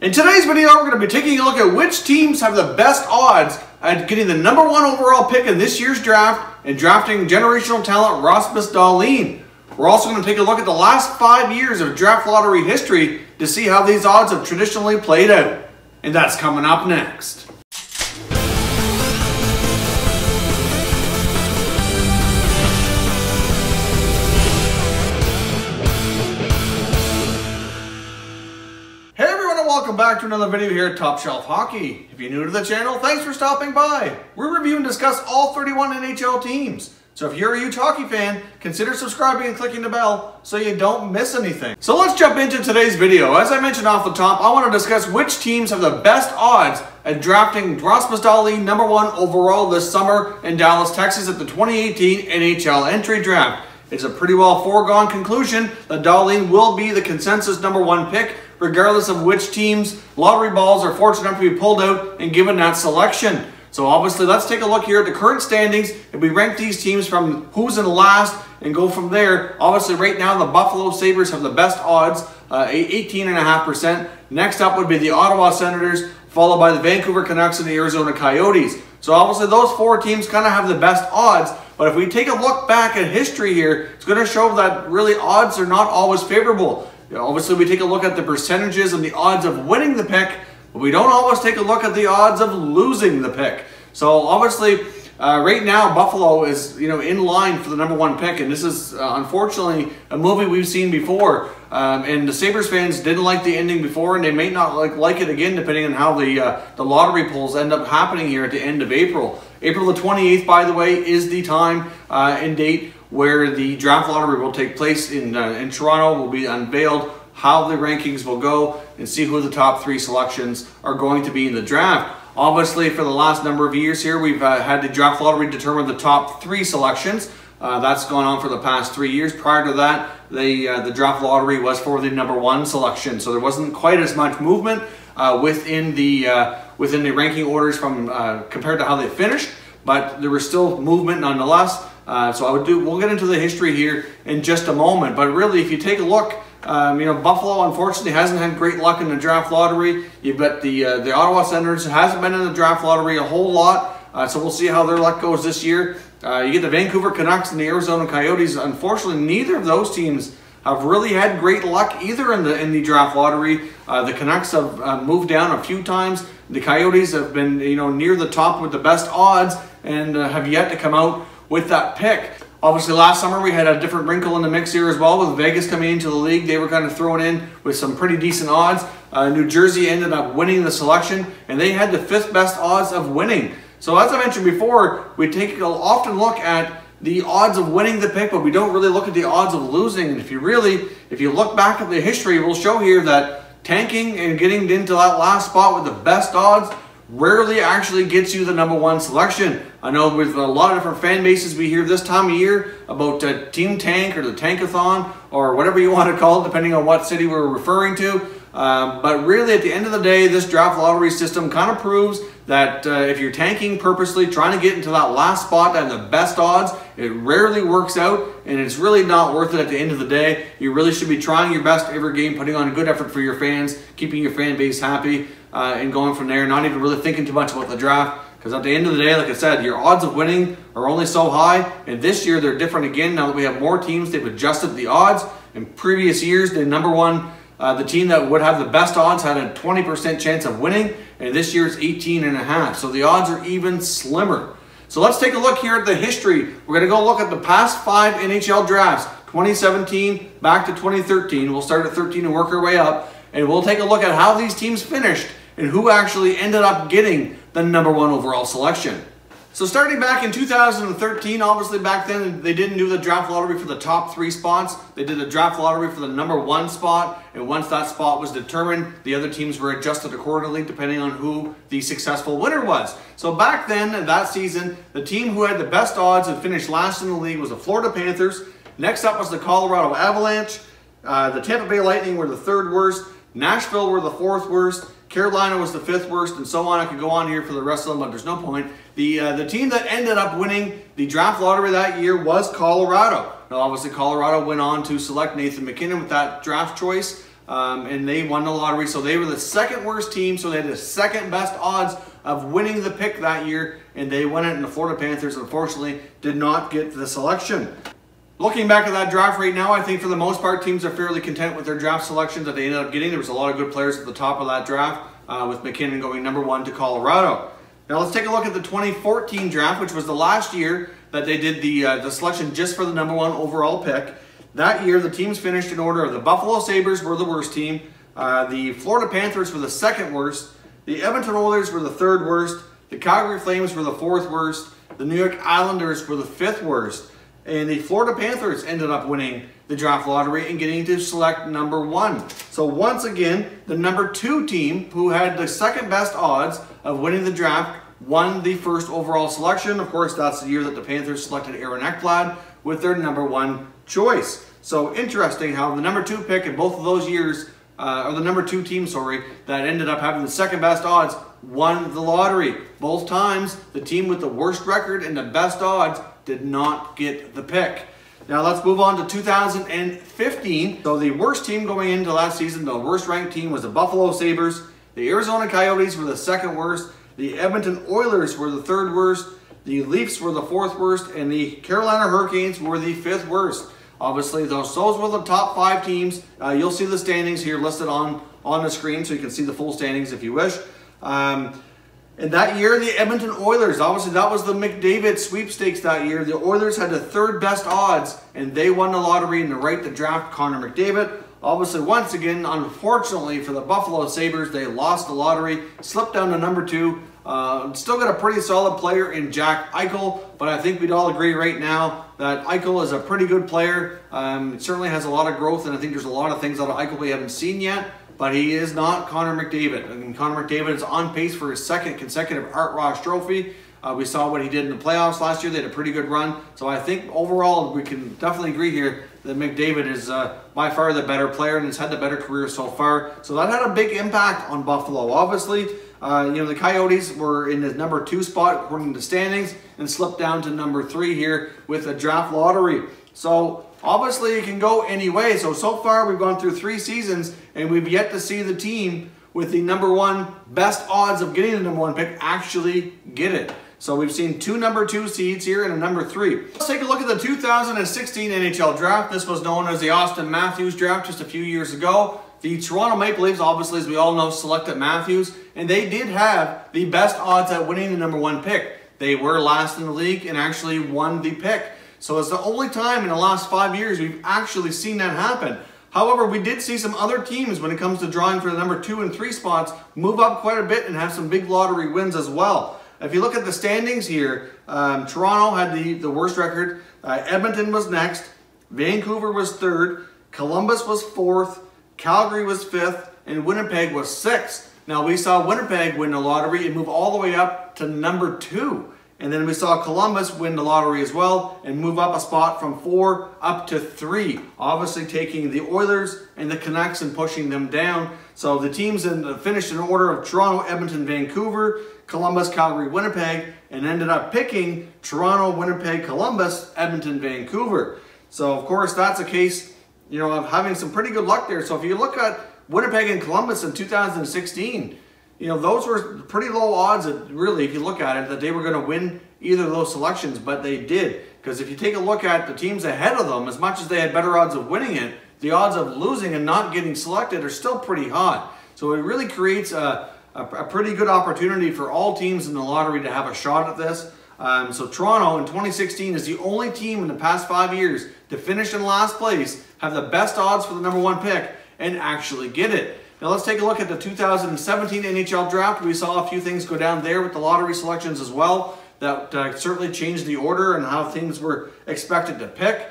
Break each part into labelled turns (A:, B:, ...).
A: In today's video, we're going to be taking a look at which teams have the best odds at getting the #1 overall pick in this year's draft and drafting generational talent Rasmus Dahlin. We're also going to take a look at the last 5 years of draft lottery history to see how these odds have traditionally played out. And that's coming up next. Welcome back to another video here at Top Shelf Hockey. If you're new to the channel, thanks for stopping by. We review and discuss all 31 NHL teams. So if you're a huge hockey fan, consider subscribing and clicking the bell so you don't miss anything. So let's jump into today's video. As I mentioned off the top, I want to discuss which teams have the best odds at drafting Rasmus Dahlin #1 overall this summer in Dallas, Texas at the 2018 NHL Entry Draft. It's a pretty well foregone conclusion that Dahlin will be the consensus #1 pick, regardless of which team's lottery balls are fortunate enough to be pulled out and given that selection. So obviously, let's take a look here at the current standings, and we rank these teams from who's in last and go from there. Obviously, right now, the Buffalo Sabres have the best odds, 18.5%. Next up would be the Ottawa Senators, followed by the Vancouver Canucks and the Arizona Coyotes. So obviously, those four teams kind of have the best odds. But if we take a look back at history here, it's going to show that really odds are not always favorable. Obviously, we take a look at the percentages and the odds of winning the pick, but we don't always take a look at the odds of losing the pick. So obviously, right now, Buffalo is in line for the #1 pick, and this is unfortunately a movie we've seen before. And the Sabres fans didn't like the ending before, and they may not like it again, depending on how the lottery polls end up happening here at the end of April. April the 28th, by the way, is the time and date where the draft lottery will take place in Toronto. Will be unveiled how the rankings will go and see who the top 3 selections are going to be in the draft. Obviously, for the last number of years here, we've had the draft lottery determine the top 3 selections. That's gone on for the past 3 years. Prior to that, the draft lottery was for the #1 selection, so there wasn't quite as much movement within the ranking orders from compared to how they finished, but there was still movement nonetheless. So we'll get into the history here in just a moment. But really, if you take a look, Buffalo unfortunately hasn't had great luck in the draft lottery. You've got the Ottawa Senators, hasn't been in the draft lottery a whole lot. So we'll see how their luck goes this year. You get the Vancouver Canucks and the Arizona Coyotes. Unfortunately, neither of those teams have really had great luck either in the draft lottery. The Canucks have moved down a few times. The Coyotes have been near the top with the best odds and have yet to come out with that pick. Obviously, last summer we had a different wrinkle in the mix here as well, with Vegas coming into the league. They were kind of thrown in with some pretty decent odds. New Jersey ended up winning the selection, and they had the 5th best odds of winning. So as I mentioned before, we often look at the odds of winning the pick, but we don't really look at the odds of losing. And if you look back at the history, we'll show here that tanking and getting into that last spot with the best odds rarely actually gets you the #1 selection. I know with a lot of different fan bases we hear this time of year about Team Tank or the Tankathon or whatever you want to call it, depending on what city we're referring to. But really, at the end of the day, this draft lottery system kind of proves that if you're tanking purposely, trying to get into that last spot and the best odds, it rarely works out, and it's really not worth it at the end of the day. You really should be trying your best every game, putting on a good effort for your fans, keeping your fan base happy, and going from there, not even really thinking too much about the draft. Because at the end of the day, like I said, your odds of winning are only so high, and this year they're different again. Now that we have more teams, they've adjusted the odds. In previous years, the the team that would have the best odds had a 20% chance of winning, and this year it's 18.5. So the odds are even slimmer. So let's take a look here at the history. We're going to go look at the past 5 NHL drafts, 2017 back to 2013. We'll start at 13 and work our way up, and we'll take a look at how these teams finished and who actually ended up getting the #1 overall selection. So starting back in 2013, obviously back then they didn't do the draft lottery for the top 3 spots. They did the draft lottery for the #1 spot, and once that spot was determined, the other teams were adjusted accordingly depending on who the successful winner was. So back then, that season, the team who had the best odds and finished last in the league was the Florida Panthers. Next up was the Colorado Avalanche. The Tampa Bay Lightning were the 3rd worst. Nashville were the 4th worst. Carolina was the 5th worst, and so on. I could go on here for the rest of them, but there's no point. The team that ended up winning the draft lottery that year was Colorado. Now, obviously, Colorado went on to select Nathan MacKinnon with that draft choice. and they won the lottery. So they were the second worst team, so they had the second best odds of winning the pick that year, and they won it, and the Florida Panthers, unfortunately, did not get the selection. Looking back at that draft right now, I think for the most part, teams are fairly content with their draft selections that they ended up getting. There was a lot of good players at the top of that draft, with McKinnon going #1 to Colorado. Now let's take a look at the 2014 draft, which was the last year that they did the selection just for the #1 overall pick. That year, the teams finished in order of the Buffalo Sabres were the worst team, the Florida Panthers were the second worst, the Edmonton Oilers were the third worst, the Calgary Flames were the fourth worst, the New York Islanders were the fifth worst, and the Florida Panthers ended up winning the draft lottery and getting to select #1. So once again, the #2 team, who had the second best odds of winning the draft, won the first overall selection. Of course, that's the year that the Panthers selected Aaron Ekblad with their #1 choice. So interesting how the #2 pick in both of those years, or the #2 team, sorry, that ended up having the second best odds won the lottery. Both times, the team with the worst record and the best odds did not get the pick. Now let's move on to 2015. So the worst team going into last season, the worst ranked team, was the Buffalo Sabres. The Arizona Coyotes were the second worst. The Edmonton Oilers were the third worst. The Leafs were the fourth worst, and the Carolina Hurricanes were the fifth worst. Obviously, those were the top 5 teams. You'll see the standings here listed on the screen, so you can see the full standings if you wish. And that year, the Edmonton Oilers, obviously that was the McDavid sweepstakes that year. The Oilers had the third best odds, and they won the lottery in the right to draft Connor McDavid. Obviously, once again, unfortunately for the Buffalo Sabres, they lost the lottery, slipped down to #2. Still got a pretty solid player in Jack Eichel, but I think we'd all agree right now that Eichel is a pretty good player. Certainly has a lot of growth, and I think there's a lot of things out of Eichel we haven't seen yet, but he is not Connor McDavid. I mean, Connor McDavid is on pace for his second consecutive Art Ross Trophy. We saw what he did in the playoffs last year. They had a pretty good run. So I think overall we can definitely agree here that McDavid is by far the better player and has had the better career so far. So that had a big impact on Buffalo. Obviously, the Coyotes were in the #2 spot according to standings and slipped down to #3 here with the draft lottery. So obviously it can go any way. So far we've gone through 3 seasons and we've yet to see the team with the #1 best odds of getting the #1 pick actually get it. So we've seen 2 #2 seeds here and a #3. Let's take a look at the 2016 NHL Draft. This was known as the Austin Matthews Draft just a few years ago. The Toronto Maple Leafs, obviously, as we all know, selected Matthews, and they did have the best odds at winning the #1 pick. They were last in the league and actually won the pick. So it's the only time in the last 5 years we've actually seen that happen. However, we did see some other teams when it comes to drawing for the #2 and 3 spots move up quite a bit and have some big lottery wins as well. If you look at the standings here, Toronto had the worst record. Edmonton was next. Vancouver was third. Columbus was fourth. Calgary was fifth. And Winnipeg was sixth. Now, we saw Winnipeg win the lottery and move all the way up to #2. And then we saw Columbus win the lottery as well and move up a spot from 4 up to 3. Obviously taking the Oilers and the Canucks and pushing them down. So the teams finished in order of Toronto, Edmonton, Vancouver, Columbus, Calgary, Winnipeg, and ended up picking Toronto, Winnipeg, Columbus, Edmonton, Vancouver. So of course that's a case, of having some pretty good luck there. So if you look at Winnipeg and Columbus in 2016, those were pretty low odds, really, if you look at it, that they were going to win either of those selections, but they did. Because if you take a look at the teams ahead of them, as much as they had better odds of winning it, the odds of losing and not getting selected are still pretty high. So it really creates a pretty good opportunity for all teams in the lottery to have a shot at this. So Toronto in 2016 is the only team in the past 5 years to finish in last place, have the best odds for the #1 pick, and actually get it. Now let's take a look at the 2017 NHL Draft. We saw a few things go down there with the lottery selections as well that certainly changed the order and how things were expected to pick.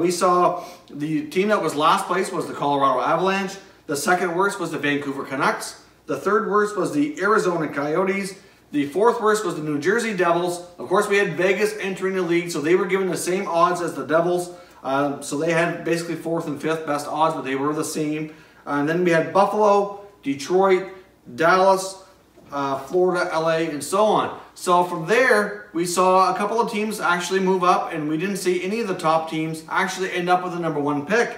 A: We saw the team that was last place was the Colorado Avalanche. The second worst was the Vancouver Canucks. The third worst was the Arizona Coyotes. The fourth worst was the New Jersey Devils. Of course, we had Vegas entering the league, so they were given the same odds as the Devils. So they had basically 4th and 5th best odds, but they were the same. And then we had Buffalo, Detroit, Dallas, Florida, LA, and so on. So from there, we saw a couple of teams actually move up, and we didn't see any of the top teams actually end up with the #1 pick.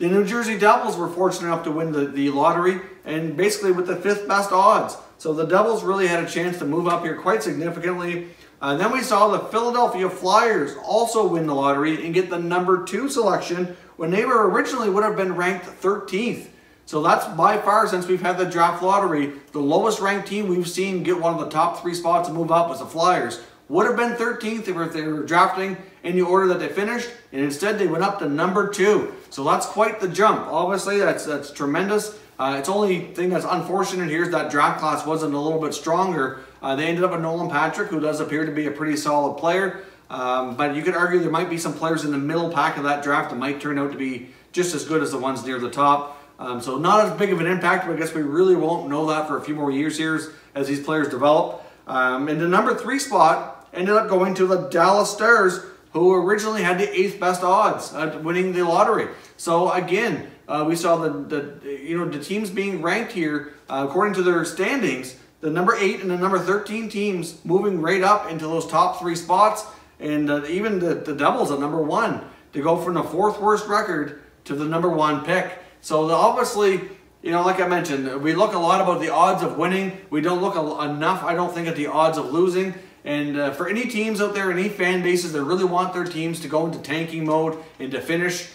A: The New Jersey Devils were fortunate enough to win the lottery, and basically with the 5th best odds. So the Devils really had a chance to move up here quite significantly. Then we saw the Philadelphia Flyers also win the lottery and get the number 2 selection when they were originally would have been ranked 13th. So that's by far, since we've had the draft lottery, the lowest ranked team we've seen get one of the top 3 spots and move up was the Flyers. Would have been 13th if they were drafting in the order that they finished, and instead they went up to number 2. So that's quite the jump. Obviously, that's tremendous. It's only thing that's unfortunate here is that draft class wasn't a little bit stronger. They ended up with Nolan Patrick, who does appear to be a pretty solid player. But you could argue there might be some players in the middle pack of that draft that might turn out to be just as good as the ones near the top. So not as big of an impact, but I guess we really won't know that for a few more years here as these players develop. And the number 3 spot ended up going to the Dallas Stars, who originally had the 8th best odds at winning the lottery. So again, we saw the teams being ranked here according to their standings. The number 8 and the number 13 teams moving right up into those top 3 spots, and even the Devils at number 1 to go from the 4th worst record to the number 1 pick. So obviously, like I mentioned, we look a lot about the odds of winning. We don't look enough, I don't think, at the odds of losing. And for any teams out there, any fan bases that really want their teams to go into tanking mode and to finish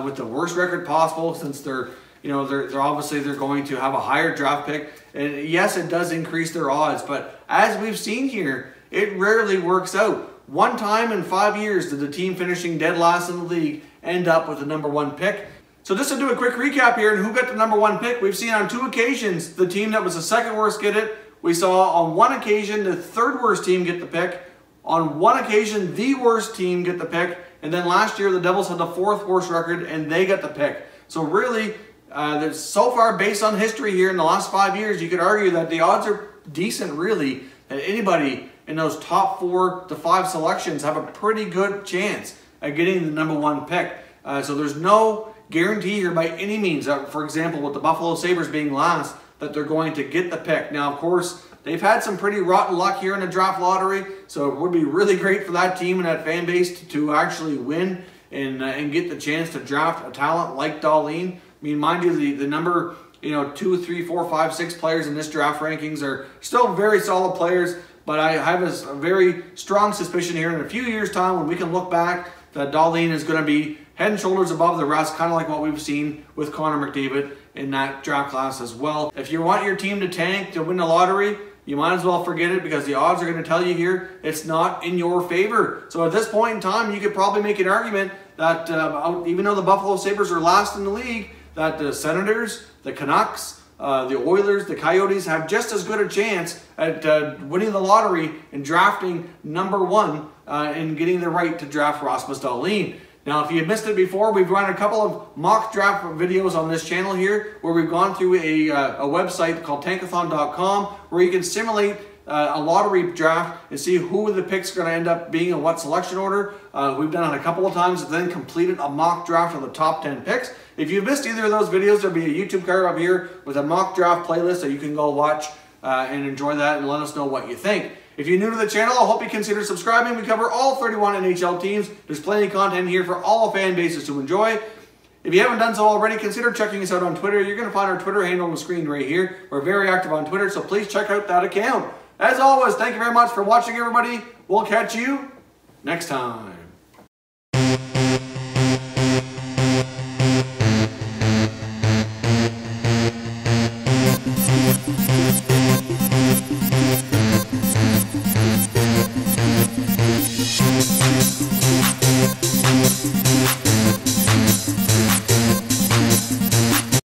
A: with the worst record possible, since they're obviously going to have a higher draft pick. And yes, it does increase their odds, but as we've seen here, it rarely works out. One time in 5 years did the team finishing dead last in the league end up with the number 1 pick. So just to do a quick recap here and who got the number 1 pick, we've seen on 2 occasions the team that was the 2nd worst get it. We saw on 1 occasion the 3rd worst team get the pick. On 1 occasion, the worst team get the pick. And then last year, the Devils had the 4th worst record and they got the pick. So really, so far based on history here in the last 5 years, you could argue that the odds are decent really that anybody in those top 4 to 5 selections have a pretty good chance at getting the number 1 pick. So there's no guarantee here by any means that, for example, with the Buffalo Sabres being last, that they're going to get the pick. Now, of course, they've had some pretty rotten luck here in the draft lottery, so it would be really great for that team and that fan base to actually win and get the chance to draft a talent like Dahlin. I mean, mind you, the number 2, 3, 4, 5, 6 players in this draft rankings are still very solid players, but I have a very strong suspicion here in a few years' time when we can look back that Dahlin is going to be head and shoulders above the rest, kind of like what we've seen with Connor McDavid in that draft class as well. If you want your team to tank to win the lottery, you might as well forget it, because the odds are going to tell you here it's not in your favor. So at this point in time, you could probably make an argument that even though the Buffalo Sabres are last in the league, that the Senators, the Canucks, the Oilers, the Coyotes have just as good a chance at winning the lottery and drafting number 1 and getting the right to draft Rasmus Dahlin. Now, if you missed it before, we've run a couple of mock draft videos on this channel here where we've gone through a website called tankathon.com where you can simulate a lottery draft and see who the picks are going to end up being in what selection order. We've done it a couple of times and then completed a mock draft of the top 10 picks. If you missed either of those videos, there'll be a YouTube card up here with a mock draft playlist that you can go watch and enjoy that and let us know what you think. If you're new to the channel, I hope you consider subscribing. We cover all 31 NHL teams. There's plenty of content here for all fan bases to enjoy. If you haven't done so already, consider checking us out on Twitter. You're going to find our Twitter handle on the screen right here. We're very active on Twitter, so please check out that account. As always, thank you very much for watching, everybody. We'll catch you next time.